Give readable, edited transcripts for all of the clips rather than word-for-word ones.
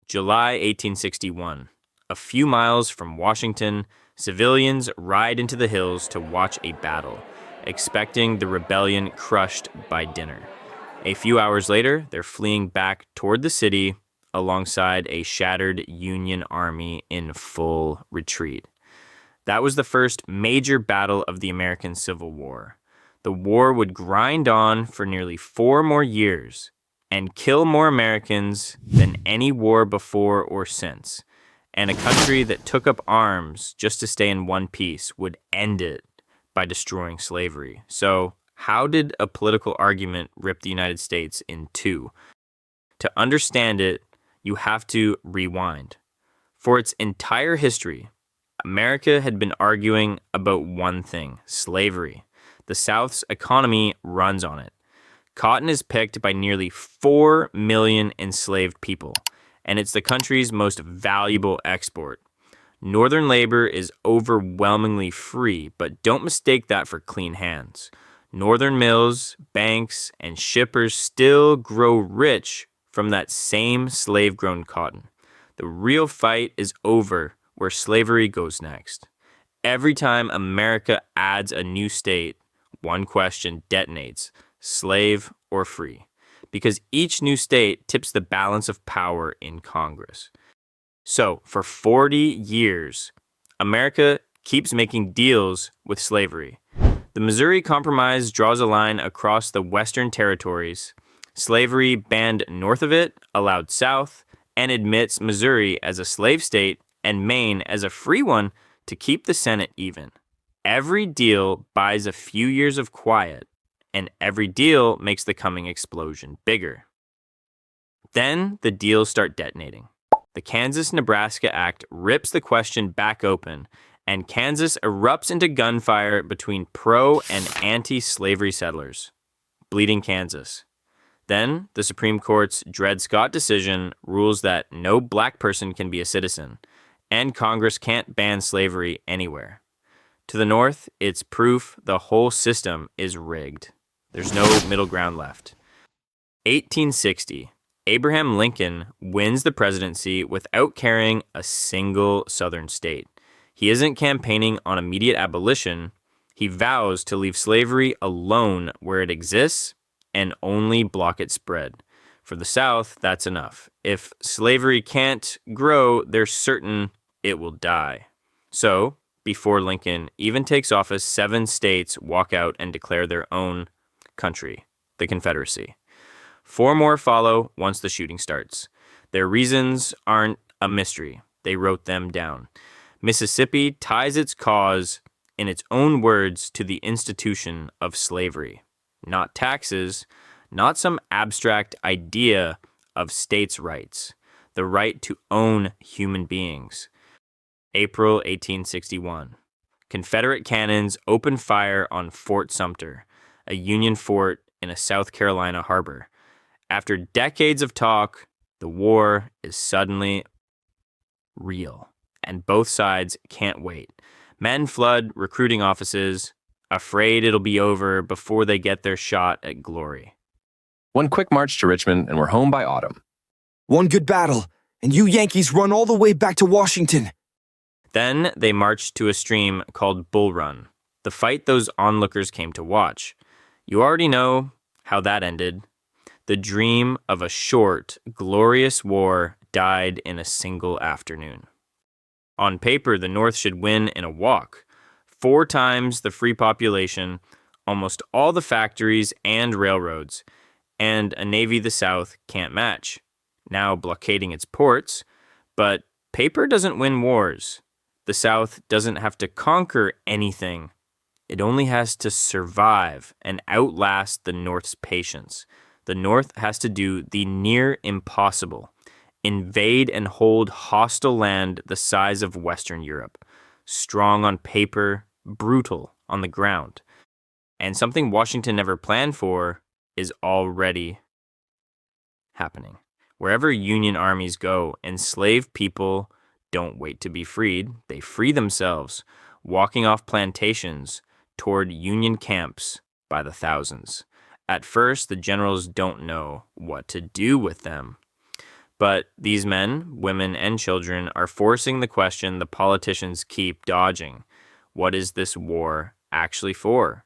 July 1861. A few miles from Washington, civilians ride into the hills to watch a battle, expecting the rebellion crushed by dinner. A few hours later, they're fleeing back toward the city alongside a shattered Union army in full retreat. That was the first major battle of the American Civil War. The war would grind on for nearly 4 more years and kill more Americans than any war before or since. And a country that took up arms just to stay in one piece would end it by destroying slavery. So, how did a political argument rip the United States in two? To understand it, you have to rewind. For its entire history, America had been arguing about one thing: slavery. The South's economy runs on it. Cotton is picked by nearly 4 million enslaved people, and it's the country's most valuable export. Northern labor is overwhelmingly free, but don't mistake that for clean hands. Northern mills, banks, and shippers still grow rich from that same slave-grown cotton. The real fight is over where slavery goes next. Every time America adds a new state, one question detonates: slave or free? Because each new state tips the balance of power in Congress. So, for 40 years, America keeps making deals with slavery. The Missouri Compromise draws a line across the Western territories. Slavery banned north of it, allowed south, and admits Missouri as a slave state and Maine as a free one to keep the Senate even. Every deal buys a few years of quiet, and every deal makes the coming explosion bigger. Then the deals start detonating. The Kansas-Nebraska Act rips the question back open, and Kansas erupts into gunfire between pro- and anti-slavery settlers. Bleeding Kansas. Then, the Supreme Court's Dred Scott decision rules that no black person can be a citizen, and Congress can't ban slavery anywhere. To the north, it's proof the whole system is rigged. There's no middle ground left. 1860. Abraham Lincoln wins the presidency without carrying a single southern state. He isn't campaigning on immediate abolition. He vows to leave slavery alone where it exists and only block its spread. For the South, that's enough. If slavery can't grow, they're certain it will die. So, before Lincoln even takes office, 7 states walk out and declare their own country, the Confederacy. 4 more follow once the shooting starts. Their reasons aren't a mystery. They wrote them down. Mississippi ties its cause, in its own words, to the institution of slavery. Not taxes, not some abstract idea of states' rights. The right to own human beings. April 1861. Confederate cannons open fire on Fort Sumter, a Union fort in a South Carolina harbor. After decades of talk, the war is suddenly real, and both sides can't wait. Men flood recruiting offices, afraid it'll be over before they get their shot at glory. One quick march to Richmond, and we're home by autumn. One good battle, and you Yankees run all the way back to Washington. Then they marched to a stream called Bull Run, the fight those onlookers came to watch. You already know how that ended. The dream of a short, glorious war died in a single afternoon. On paper, the North should win in a walk. 4 times the free population, almost all the factories and railroads, and a navy the South can't match, now blockading its ports. But paper doesn't win wars. The South doesn't have to conquer anything. It only has to survive and outlast the North's patience. The North has to do the near impossible: invade and hold hostile land the size of Western Europe. Strong on paper, brutal on the ground. And something Washington never planned for is already happening. Wherever Union armies go, enslaved people don't wait to be freed. They free themselves, walking off plantations toward Union camps by the thousands. At first, the generals don't know what to do with them. But these men, women, and children are forcing the question the politicians keep dodging. What is this war actually for?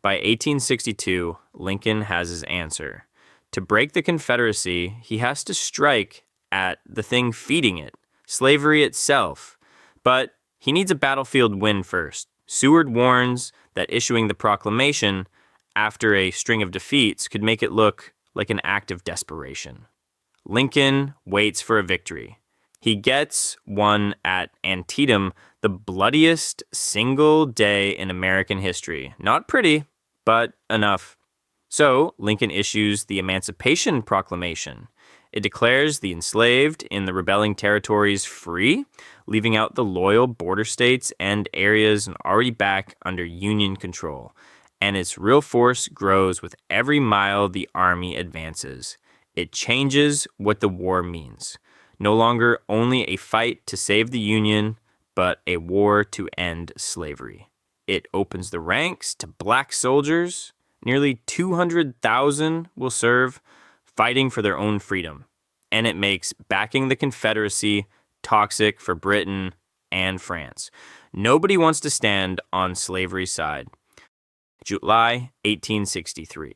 By 1862, Lincoln has his answer. To break the Confederacy, he has to strike at the thing feeding it, slavery itself. But he needs a battlefield win first. Seward warns that issuing the proclamation after a string of defeats could make it look like an act of desperation. Lincoln waits for a victory. He gets one at Antietam, the bloodiest single day in American history. Not pretty, but enough. So, Lincoln issues the Emancipation Proclamation. It declares the enslaved in the rebelling territories free, leaving out the loyal border states and areas already back under Union control. And its real force grows with every mile the army advances. It changes what the war means. No longer only a fight to save the Union, but a war to end slavery. It opens the ranks to black soldiers. Nearly 200,000 will serve, fighting for their own freedom. And it makes backing the Confederacy toxic for Britain and France. Nobody wants to stand on slavery's side. July 1863.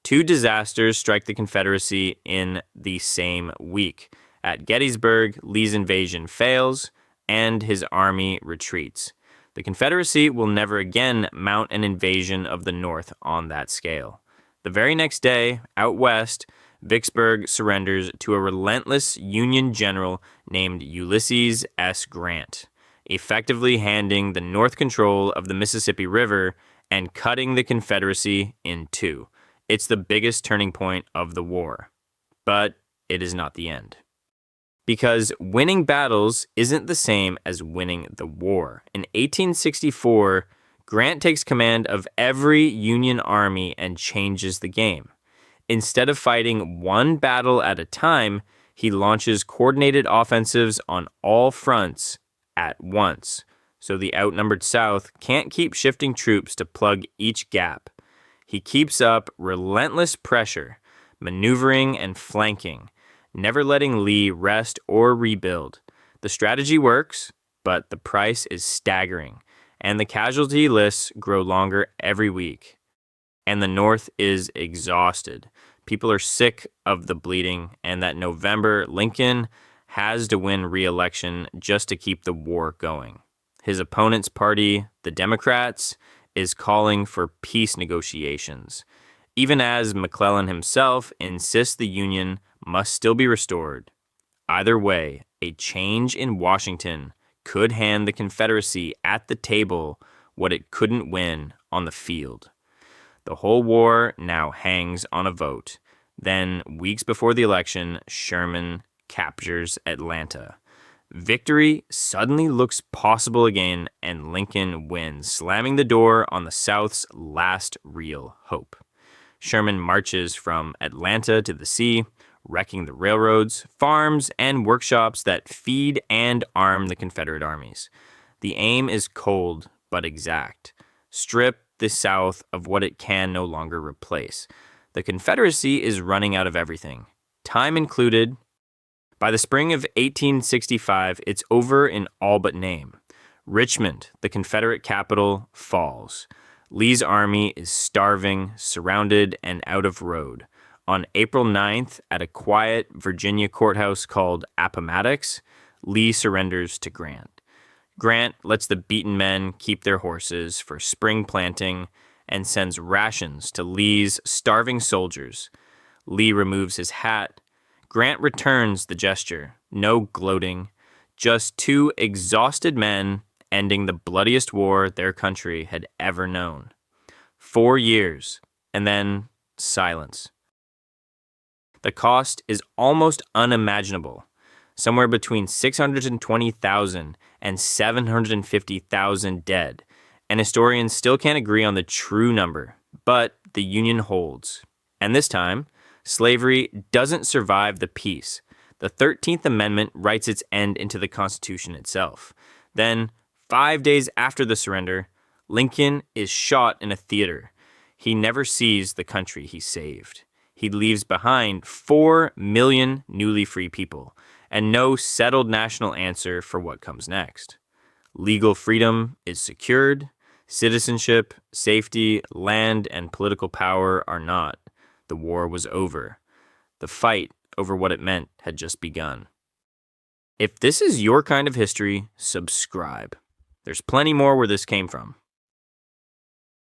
Two disasters strike the Confederacy in the same week. At Gettysburg, Lee's invasion fails, and his army retreats. The Confederacy will never again mount an invasion of the North on that scale. The very next day, out west, Vicksburg surrenders to a relentless Union general named Ulysses S. Grant, effectively handing the North control of the Mississippi River and cutting the Confederacy in two. It's the biggest turning point of the war. But it is not the end. Because winning battles isn't the same as winning the war. In 1864, Grant takes command of every Union army and changes the game. Instead of fighting one battle at a time, he launches coordinated offensives on all fronts at once. So the outnumbered South can't keep shifting troops to plug each gap. He keeps up relentless pressure, maneuvering and flanking, never letting Lee rest or rebuild. The strategy works, but the price is staggering, and the casualty lists grow longer every week. And the North is exhausted. People are sick of the bleeding, and that November, Lincoln has to win re-election just to keep the war going. His opponent's party, the Democrats, is calling for peace negotiations, even as McClellan himself insists the Union must still be restored. Either way, a change in Washington could hand the Confederacy at the table what it couldn't win on the field. The whole war now hangs on a vote. Then, weeks before the election, Sherman captures Atlanta. Victory suddenly looks possible again, and Lincoln wins, slamming the door on the South's last real hope. Sherman marches from Atlanta to the sea, wrecking the railroads, farms, and workshops that feed and arm the Confederate armies. The aim is cold but exact. Strip the South of what it can no longer replace. The Confederacy is running out of everything, time included. By the spring of 1865, it's over in all but name. Richmond, the Confederate capital, falls. Lee's army is starving, surrounded, and out of road. On April 9th, at a quiet Virginia courthouse called Appomattox, Lee surrenders to Grant. Grant lets the beaten men keep their horses for spring planting and sends rations to Lee's starving soldiers. Lee removes his hat. Grant returns the gesture. No gloating. Just two exhausted men ending the bloodiest war their country had ever known. 4 years, and then silence. The cost is almost unimaginable. Somewhere between 620,000 and 750,000 dead, and historians still can't agree on the true number, but the Union holds. And this time, slavery doesn't survive the peace. The 13th Amendment writes its end into the Constitution itself. Then, 5 days after the surrender, Lincoln is shot in a theater. He never sees the country he saved. he leaves behind 4 million newly free people and no settled national answer for what comes next. Legal freedom is secured. Citizenship, safety, land, and political power are not. The war was over. The fight over what it meant had just begun. If this is your kind of history, subscribe. There's plenty more where this came from.